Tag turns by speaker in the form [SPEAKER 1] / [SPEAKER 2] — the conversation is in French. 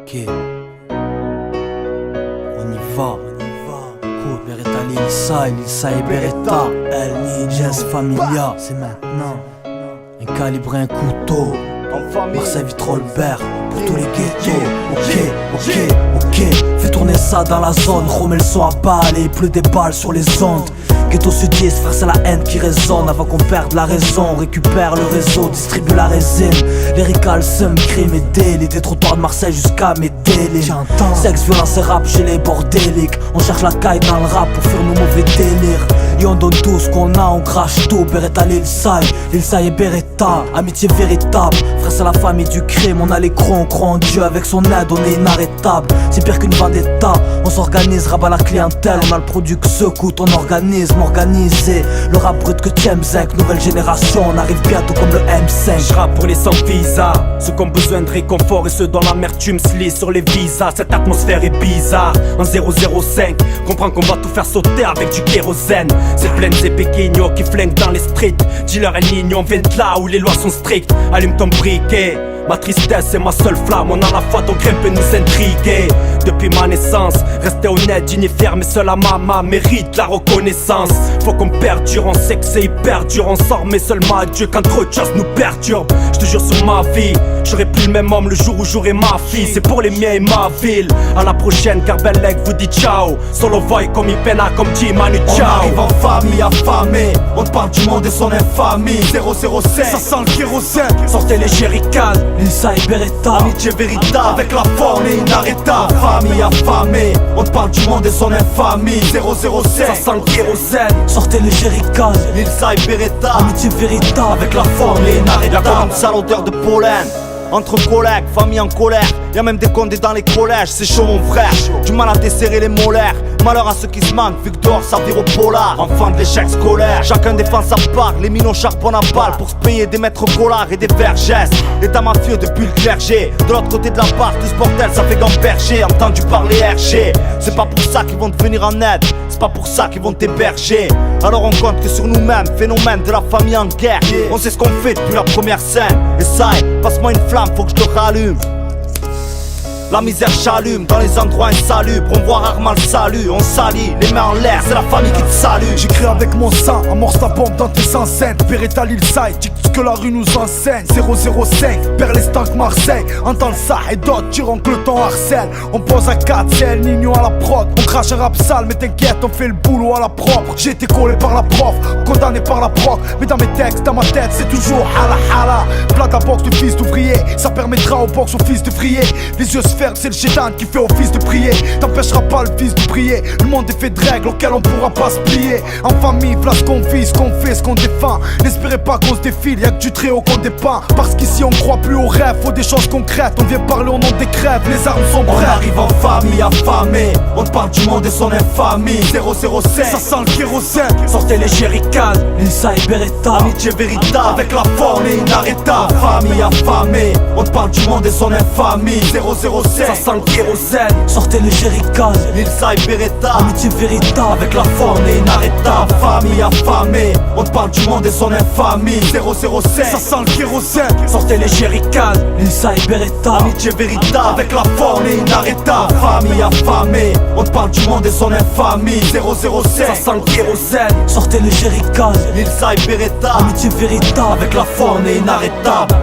[SPEAKER 1] Ok. On y va. Cool, Beretta, Lilsa et Beretta. El Ninjas Familia, c'est maintenant. Un calibre, un couteau. Marseille Vitrolbert pour tous les ghettos. Ok. Fais tourner ça dans la zone. Remets le son à balle et il pleut des balles sur les ondes. Ghetto sud-est, frère, c'est la haine qui résonne. Avant qu'on perde la raison, on récupère le réseau, distribue la résine. Lyrical, seum, crime et délit. Des trottoirs de Marseille jusqu'à Medellin. Sexe, violence et rap chez les bordéliques. On cherche la caille dans le rap pour faire nos mauvais délires. Et on donne tout ce qu'on a, on crache tout. Beretta, Lilsa et Beretta. Amitié véritable, frère, c'est la famille du crime. On a les crocs, on croit en Dieu. Avec son aide, on est inarrêtable. C'est pire qu'une vendetta. On s'organise, rabat la clientèle. On a le produit que se coûte, on organise. Organisé, le rap brut que tu aimes, Zek. Nouvelle génération, on arrive bientôt comme le M5.
[SPEAKER 2] J'rappe pour les sans visa, ceux qui ont besoin de réconfort et ceux dont l'amertume se lit sur les visas. Cette atmosphère est bizarre, en 005 comprends qu'on va tout faire sauter avec du kérosène. C'est plein de péquignos qui flinguent dans les streets. Dealer et Nino, on vient de là où les lois sont strictes. Allume ton briquet, ma tristesse c'est ma seule flamme. On a la foi, ton crème peut nous intriguer. Depuis ma naissance, rester honnête, digne et fier, mais seul à maman mérite la reconnaissance. Faut qu'on perdure, on sait que c'est hyper dur. On sort mais seulement à Dieu quand trop de choses nous perturbent. Je te jure sur ma vie, j'aurai plus le même homme le jour où j'aurai ma fille. C'est pour les miens et ma ville. À la prochaine car Bellec vous dit ciao. Solo voy comme Ipena, comme dit Manu ciao.
[SPEAKER 3] On arrive en famille affamée, on te parle du monde et son infamie. 007, ça sent le kérosène.
[SPEAKER 2] Sortez les jerrycans,
[SPEAKER 1] Lilsa et Beretta.
[SPEAKER 3] Amitié véritable, avec la forme et inarrêtable. Famille affamée, on te parle du monde et son infamie. 007,
[SPEAKER 2] ça sent le kérosène.
[SPEAKER 1] Sortez les jerrycans,
[SPEAKER 3] Lilsa et Beretta.
[SPEAKER 1] amitié véritable.
[SPEAKER 3] Avec la forme et inarrêtable. Comme sale odeur de pollen. Entre collègues, famille en colère. Y'a même des condés dans les collèges, c'est chaud mon frère. Du mal à desserrer les molaires. Malheur à ceux qui se manquent, vu que dehors ça vire au polar. Enfant de l'échec scolaire, chacun défend sa part. Les minots charbonnent à balle pour se payer des maîtres collards et des vergesses. L'état mafieux depuis le clergé. De l'autre côté de la barre, tout ce bordel ça fait gamberger. Entendu parler RG, c'est pas pour ça qu'ils vont te venir en aide. C'est pas pour ça qu'ils vont t'héberger. Alors on compte que sur nous-mêmes, phénomène de la famille en guerre. On sait ce qu'on fait depuis la première scène. Et ça passe-moi une flamme, faut que je le rallume. La misère s'allume dans les endroits insalubres. On voit rarement le salut, on salit, les mains en l'air, c'est la famille qui te salue.
[SPEAKER 4] J'écris avec mon sang, amorce ta bombe dans tes enceintes. Beretta, Lilsa, dit tout ce que la rue nous enseigne. 005, perd les stanks Marseille. Entends le ça et d'autres diront que le temps harcèle. On pose à 4, c'est El Nino à la prod. On crache un rap sale, mais t'inquiète, on fait le boulot à la propre. J'ai été collé par la prof, condamné par la proc. Mais dans mes textes, dans ma tête, c'est toujours hala hala. Plat à boxe de fils d'ouvrier, ça permettra au box au fils de vriller. Les yeux se c'est le chétan qui fait office de prier. T'empêchera pas le fils de prier. Le monde est fait de règles auxquelles on pourra pas se plier. En famille, voilà ce qu'on vit, ce qu'on fait, ce qu'on défend. N'espérez pas qu'on se défile, y'a que du très haut qu'on dépend. Parce qu'ici on croit plus aux rêves, faut des choses concrètes. On vient parler au nom des crèves, les armes sont prêtes.
[SPEAKER 3] On arrive en famille affamée, on te parle du monde et son infamie. 007,
[SPEAKER 4] ça sent le kérosène.
[SPEAKER 2] Sortez les jerrycans,
[SPEAKER 1] Lilsa et Beretta.
[SPEAKER 3] amitié véritable, avec la forme et inarrêtable. Famille affamée, on te parle du monde et son infamie. 007,
[SPEAKER 2] ça sent le kérosène.
[SPEAKER 1] Sortez les jerrycans,
[SPEAKER 3] Lilsa et Beretta.
[SPEAKER 1] amitié véritable.
[SPEAKER 3] Avec la forme et inarrêtable. Famille affamée, on te parle du monde et son infamie. 007,
[SPEAKER 4] Ça sent le kérosène.
[SPEAKER 2] Sortez les jerrycans,
[SPEAKER 1] Lilsa et Beretta.
[SPEAKER 3] amitié véritable, avec la forme et inarrêtable. Famille affamée, on te parle du monde et son infamie. 007,
[SPEAKER 2] ça sent le kérosène.
[SPEAKER 1] Sortez les jerrycan,
[SPEAKER 3] Lilsa et Beretta.
[SPEAKER 1] amitié véritable.
[SPEAKER 3] Avec la forme et inarrêtable.